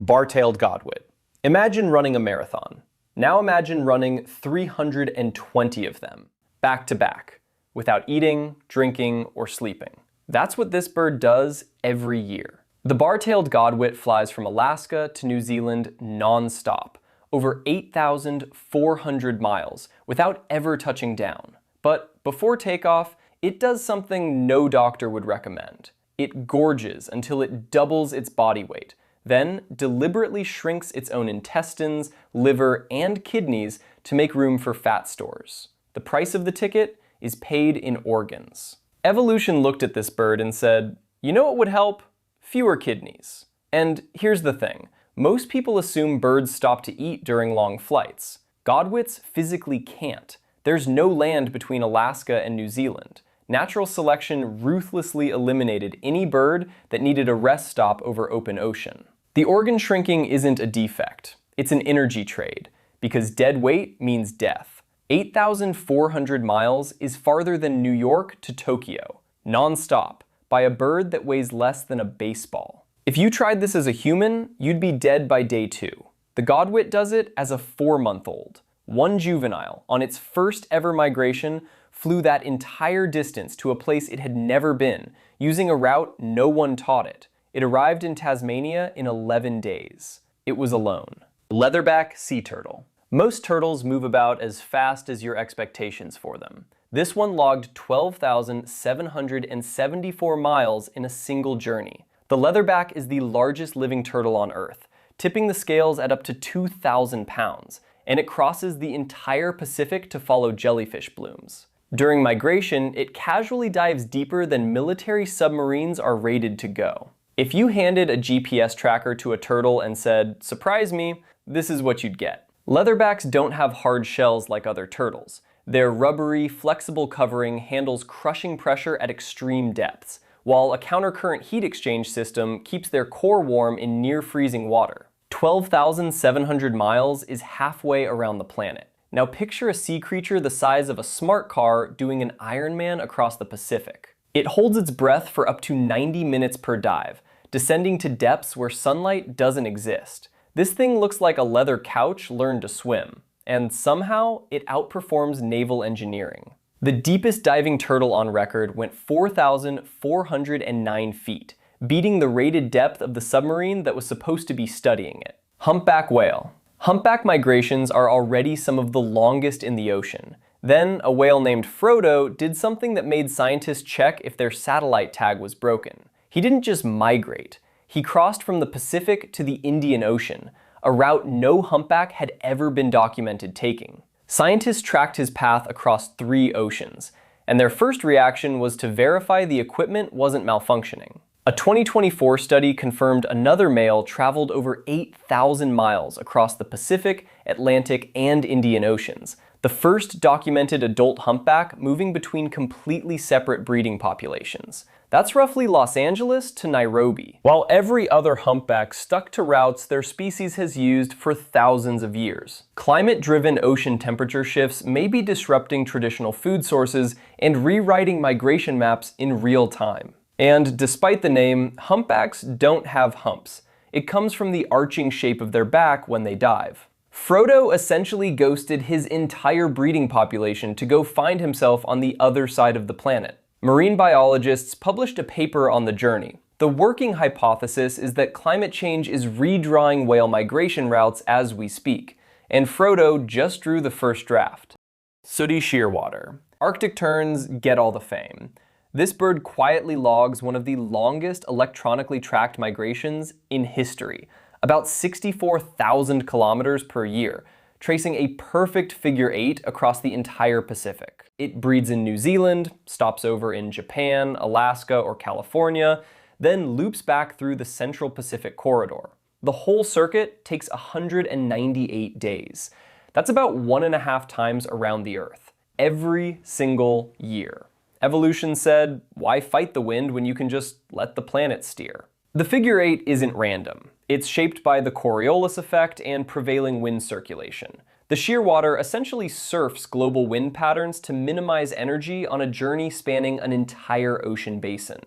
Bar-tailed Godwit. Imagine running a marathon. Now imagine running 320 of them, back to back, without eating, drinking, or sleeping. That's what this bird does every year. The bar-tailed Godwit flies from Alaska to New Zealand non-stop, over 8,400 miles, without ever touching down. But before takeoff, it does something no doctor would recommend. It gorges until it doubles its body weight, then deliberately shrinks its own intestines, liver, and kidneys to make room for fat stores. The price of the ticket is paid in organs. Evolution looked at this bird and said, you know what would help? Fewer kidneys. And here's the thing. Most people assume birds stop to eat during long flights. Godwits physically can't. There's no land between Alaska and New Zealand. Natural selection ruthlessly eliminated any bird that needed a rest stop over open ocean. The organ shrinking isn't a defect. It's an energy trade, because dead weight means death. 8,400 miles is farther than New York to Tokyo, non-stop, by a bird that weighs less than a baseball. If you tried this as a human, you'd be dead by day 2. The Godwit does it as a 4-month-old. One juvenile, on its first ever migration, flew that entire distance to a place it had never been, using a route no one taught it. It arrived in Tasmania in 11 days. It was alone. Leatherback Sea Turtle. Most turtles move about as fast as your expectations for them. This one logged 12,774 miles in a single journey. The leatherback is the largest living turtle on Earth, tipping the scales at up to 2,000 pounds, and it crosses the entire Pacific to follow jellyfish blooms. During migration, it casually dives deeper than military submarines are rated to go. If you handed a GPS tracker to a turtle and said, "Surprise me," this is what you'd get. Leatherbacks don't have hard shells like other turtles. Their rubbery, flexible covering handles crushing pressure at extreme depths, while a countercurrent heat exchange system keeps their core warm in near-freezing water. 12,700 miles is halfway around the planet. Now picture a sea creature the size of a smart car doing an Ironman across the Pacific. It holds its breath for up to 90 minutes per dive, descending to depths where sunlight doesn't exist. This thing looks like a leather couch learned to swim, and somehow it outperforms naval engineering. The deepest diving turtle on record went 4,409 feet, beating the rated depth of the submarine that was supposed to be studying it. Humpback whale. Humpback migrations are already some of the longest in the ocean. Then, a whale named Frodo did something that made scientists check if their satellite tag was broken. He didn't just migrate. He crossed from the Pacific to the Indian Ocean, a route no humpback had ever been documented taking. Scientists tracked his path across 3 oceans, and their first reaction was to verify the equipment wasn't malfunctioning. A 2024 study confirmed another male traveled over 8,000 miles across the Pacific, Atlantic, and Indian Oceans, the first documented adult humpback moving between completely separate breeding populations. That's roughly Los Angeles to Nairobi. While every other humpback stuck to routes their species has used for thousands of years. Climate-driven ocean temperature shifts may be disrupting traditional food sources and rewriting migration maps in real time. And despite the name, humpbacks don't have humps. It comes from the arching shape of their back when they dive. Frodo essentially ghosted his entire breeding population to go find himself on the other side of the planet. Marine biologists published a paper on the journey. The working hypothesis is that climate change is redrawing whale migration routes as we speak, and Frodo just drew the first draft. Sooty Shearwater. Arctic terns get all the fame. This bird quietly logs one of the longest electronically tracked migrations in history, about 64,000 kilometers per year, tracing a perfect figure 8 across the entire Pacific. It breeds in New Zealand, stops over in Japan, Alaska, or California, then loops back through the Central Pacific corridor. The whole circuit takes 198 days. That's about 1.5 times around the Earth, every single year. Evolution said, why fight the wind when you can just let the planet steer? The figure 8 isn't random. It's shaped by the Coriolis effect and prevailing wind circulation. The shearwater essentially surfs global wind patterns to minimize energy on a journey spanning an entire ocean basin.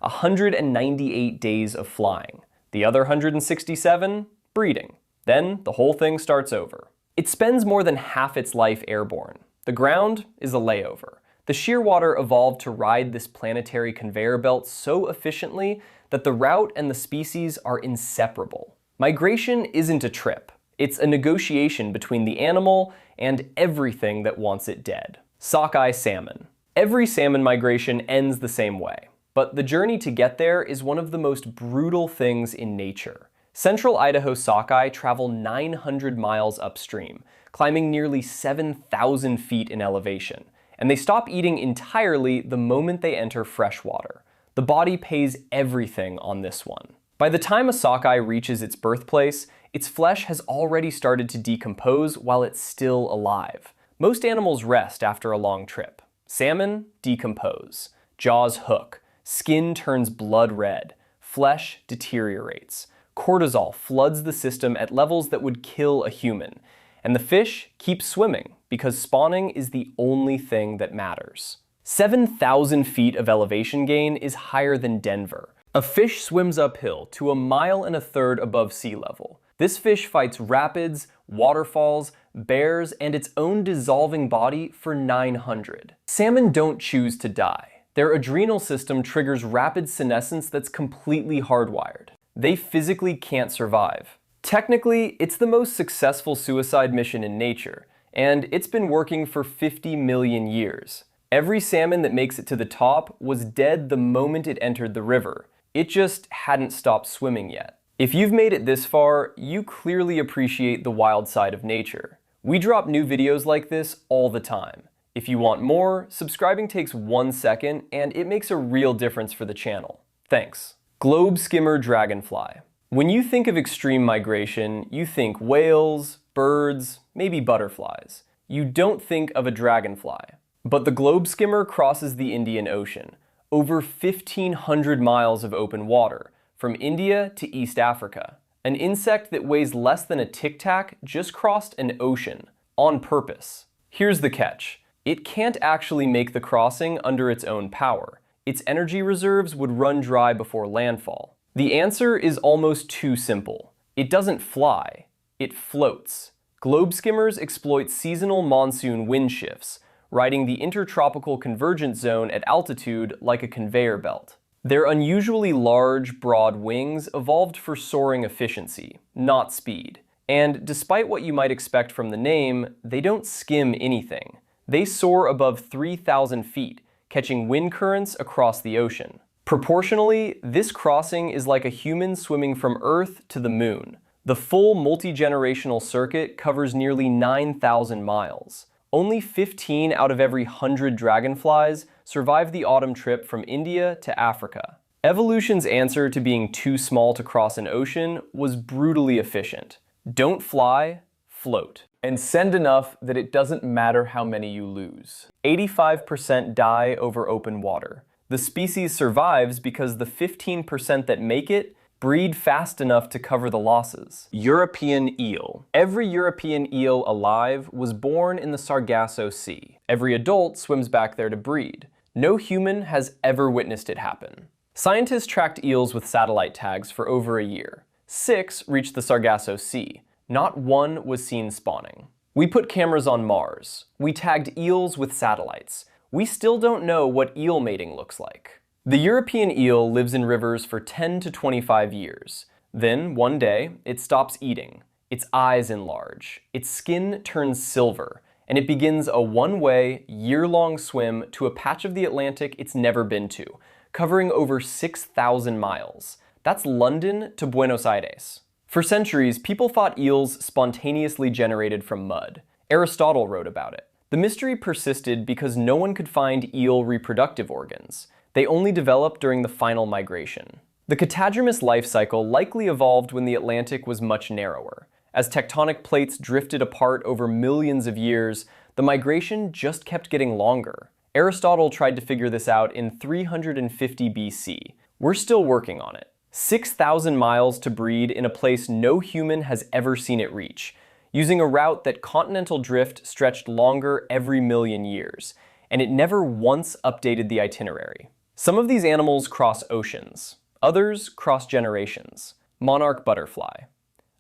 198 days of flying. The other 167? breeding. Then the whole thing starts over. It spends more than half its life airborne. The ground is a layover. The shearwater evolved to ride this planetary conveyor belt so efficiently that the route and the species are inseparable. Migration isn't a trip. It's a negotiation between the animal and everything that wants it dead. Sockeye salmon. Every salmon migration ends the same way, but the journey to get there is one of the most brutal things in nature. Central Idaho sockeye travel 900 miles upstream, climbing nearly 7,000 feet in elevation, and they stop eating entirely the moment they enter freshwater. The body pays everything on this one. By the time a sockeye reaches its birthplace, its flesh has already started to decompose while it's still alive. Most animals rest after a long trip. Salmon decompose, jaws hook, skin turns blood red, flesh deteriorates. Cortisol floods the system at levels that would kill a human, and the fish keep swimming because spawning is the only thing that matters. 7,000 feet of elevation gain is higher than Denver. A fish swims uphill to 1.33 miles above sea level. This fish fights rapids, waterfalls, bears, and its own dissolving body for 900. Salmon don't choose to die. Their adrenal system triggers rapid senescence that's completely hardwired. They physically can't survive. Technically, it's the most successful suicide mission in nature, and it's been working for 50 million years. Every salmon that makes it to the top was dead the moment it entered the river. It just hadn't stopped swimming yet. If you've made it this far, you clearly appreciate the wild side of nature. We drop new videos like this all the time. If you want more, subscribing takes 1 second, and it makes a real difference for the channel. Thanks. Globe skimmer dragonfly. When you think of extreme migration, you think whales, birds, maybe butterflies. You don't think of a dragonfly. But the globe skimmer crosses the Indian Ocean, over 1,500 miles of open water, from India to East Africa. An insect that weighs less than a tic tac just crossed an ocean, on purpose. Here's the catch. It can't actually make the crossing under its own power. Its energy reserves would run dry before landfall. The answer is almost too simple. It doesn't fly, it floats. Globe skimmers exploit seasonal monsoon wind shifts, riding the intertropical convergence zone at altitude like a conveyor belt. Their unusually large, broad wings evolved for soaring efficiency, not speed. And despite what you might expect from the name, they don't skim anything. They soar above 3,000 feet, catching wind currents across the ocean. Proportionally, this crossing is like a human swimming from Earth to the moon. The full multi-generational circuit covers nearly 9,000 miles. Only 15 out of every 100 dragonflies survive the autumn trip from India to Africa. Evolution's answer to being too small to cross an ocean was brutally efficient. Don't fly, float. And send enough that it doesn't matter how many you lose. 85% die over open water. The species survives because the 15% that make it breed fast enough to cover the losses. European eel. Every European eel alive was born in the Sargasso Sea. Every adult swims back there to breed. No human has ever witnessed it happen. Scientists tracked eels with satellite tags for over a year. 6 reached the Sargasso Sea. Not one was seen spawning. We put cameras on Mars. We tagged eels with satellites. We still don't know what eel mating looks like. The European eel lives in rivers for 10 to 25 years. Then, one day, it stops eating. Its eyes enlarge. Its skin turns silver, and it begins a one-way, year-long swim to a patch of the Atlantic it's never been to, covering over 6,000 miles. That's London to Buenos Aires. For centuries, people thought eels spontaneously generated from mud. Aristotle wrote about it. The mystery persisted because no one could find eel reproductive organs. They only developed during the final migration. The catadromous life cycle likely evolved when the Atlantic was much narrower. As tectonic plates drifted apart over millions of years, the migration just kept getting longer. Aristotle tried to figure this out in 350 BC. We're still working on it. 6,000 miles to breed in a place no human has ever seen it reach, using a route that continental drift stretched longer every million years, and it never once updated the itinerary. Some of these animals cross oceans, others cross generations. Monarch butterfly.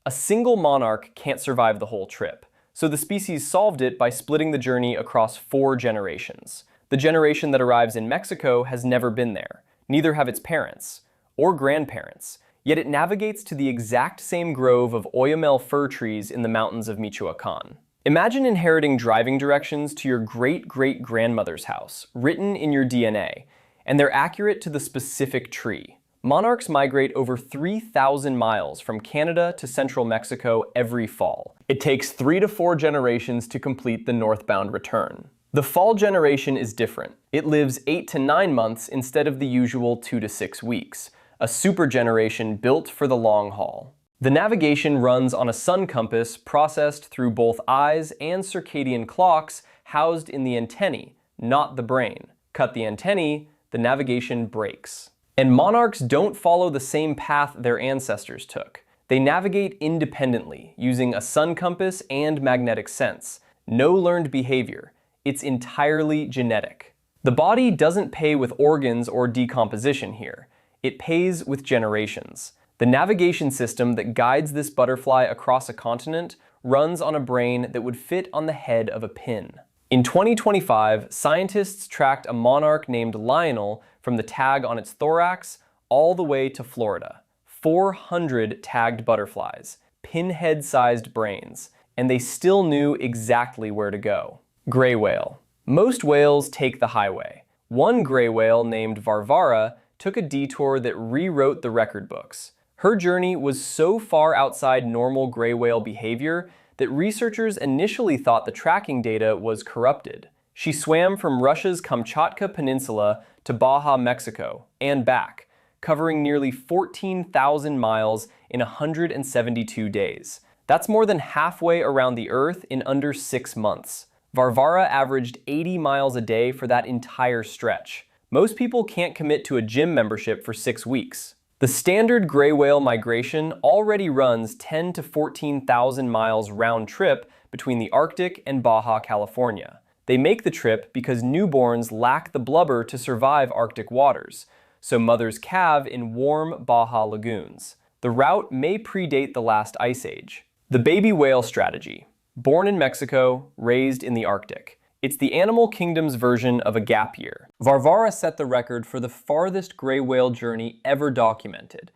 A single monarch can't survive the whole trip, so the species solved it by splitting the journey across 4 generations. The generation that arrives in Mexico has never been there, neither have its parents or grandparents, yet it navigates to the exact same grove of oyamel fir trees in the mountains of Michoacan. Imagine inheriting driving directions to your great-great-grandmother's house, written in your DNA, and they're accurate to the specific tree. Monarchs migrate over 3,000 miles from Canada to central Mexico every fall. It takes 3 to 4 generations to complete the northbound return. The fall generation is different. It lives 8 to 9 months instead of the usual 2 to 6 weeks, a super generation built for the long haul. The navigation runs on a sun compass processed through both eyes and circadian clocks housed in the antennae, not the brain. Cut the antennae, the navigation breaks. And monarchs don't follow the same path their ancestors took. They navigate independently, using a sun compass and magnetic sense. No learned behavior. It's entirely genetic. The body doesn't pay with organs or decomposition here. It pays with generations. The navigation system that guides this butterfly across a continent runs on a brain that would fit on the head of a pin. In 2025, scientists tracked a monarch named Lionel from the tag on its thorax all the way to Florida. 400 tagged butterflies, pinhead-sized brains, and they still knew exactly where to go. Gray whale. Most whales take the highway. One gray whale named Varvara took a detour that rewrote the record books. Her journey was so far outside normal gray whale behavior that researchers initially thought the tracking data was corrupted. She swam from Russia's Kamchatka Peninsula to Baja, Mexico, and back, covering nearly 14,000 miles in 172 days. That's more than halfway around the Earth in under 6 months. Varvara averaged 80 miles a day for that entire stretch. Most people can't commit to a gym membership for 6 weeks. The standard gray whale migration already runs 10 to 14,000 miles round trip between the Arctic and Baja, California. They make the trip because newborns lack the blubber to survive Arctic waters, so mothers calve in warm Baja lagoons. The route may predate the last ice age. The baby whale strategy. Born in Mexico, raised in the Arctic. It's the animal kingdom's version of a gap year. Varvara set the record for the farthest gray whale journey ever documented.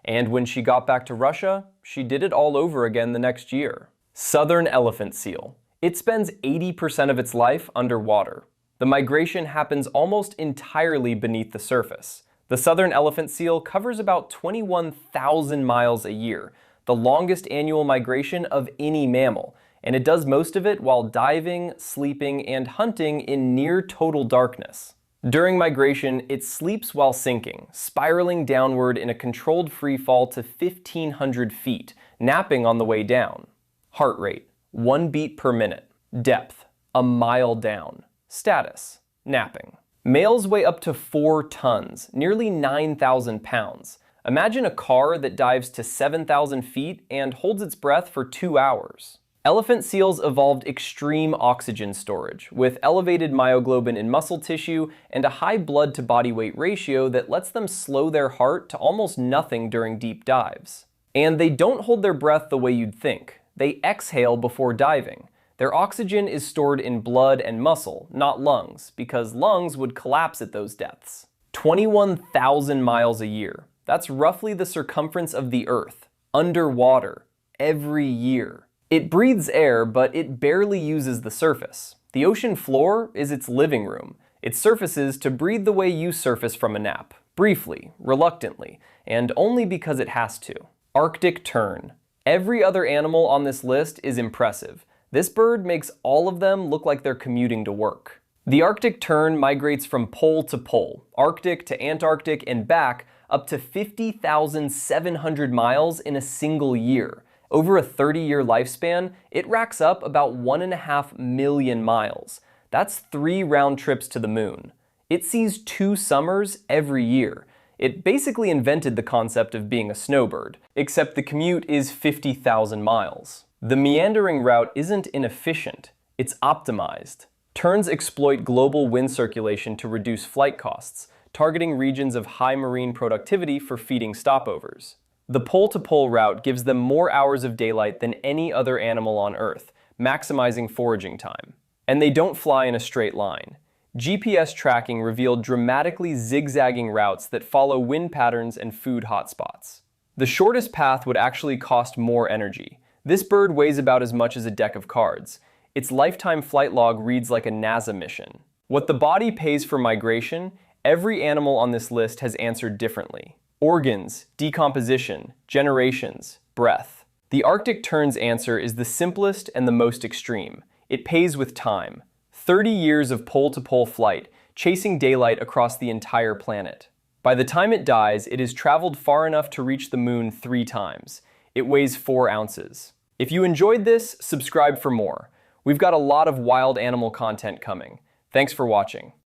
And when she got back to Russia, she did it all over again the next year. Southern elephant seal. It spends 80% of its life underwater. The migration happens almost entirely beneath the surface. The southern elephant seal covers about 21,000 miles a year, the longest annual migration of any mammal, and it does most of it while diving, sleeping, and hunting in near total darkness. During migration, it sleeps while sinking, spiraling downward in a controlled free fall to 1,500 feet, napping on the way down. Heart rate, 1 beat per minute. Depth, a mile down. Status, napping. Males weigh up to 4 tons, nearly 9,000 pounds. Imagine a car that dives to 7,000 feet and holds its breath for 2 hours. Elephant seals evolved extreme oxygen storage, with elevated myoglobin in muscle tissue and a high blood-to-body weight ratio that lets them slow their heart to almost nothing during deep dives. And they don't hold their breath the way you'd think. They exhale before diving. Their oxygen is stored in blood and muscle, not lungs, because lungs would collapse at those depths. 21,000 miles a year. That's roughly the circumference of the Earth, underwater, every year. It breathes air, but it barely uses the surface. The ocean floor is its living room. It surfaces to breathe the way you surface from a nap, briefly, reluctantly, and only because it has to. Arctic tern. Every other animal on this list is impressive. This bird makes all of them look like they're commuting to work. The Arctic tern migrates from pole to pole, Arctic to Antarctic and back, up to 50,700 miles in a single year. Over a 30-year lifespan, it racks up about 1.5 million miles. That's 3 round trips to the moon. It sees 2 summers every year. It basically invented the concept of being a snowbird, except the commute is 50,000 miles. The meandering route isn't inefficient, it's optimized. Terns exploit global wind circulation to reduce flight costs, targeting regions of high marine productivity for feeding stopovers. The pole-to-pole route gives them more hours of daylight than any other animal on Earth, maximizing foraging time. And they don't fly in a straight line. GPS tracking revealed dramatically zigzagging routes that follow wind patterns and food hotspots. The shortest path would actually cost more energy. This bird weighs about as much as a deck of cards. Its lifetime flight log reads like a NASA mission. What the body pays for migration, every animal on this list has answered differently. Organs, decomposition, generations, breath. The Arctic tern's answer is the simplest and the most extreme. It pays with time. 30 years of pole-to-pole flight, chasing daylight across the entire planet. By the time it dies, it has traveled far enough to reach the moon 3 times. It weighs 4 ounces. If you enjoyed this, subscribe for more. We've got a lot of wild animal content coming. Thanks for watching.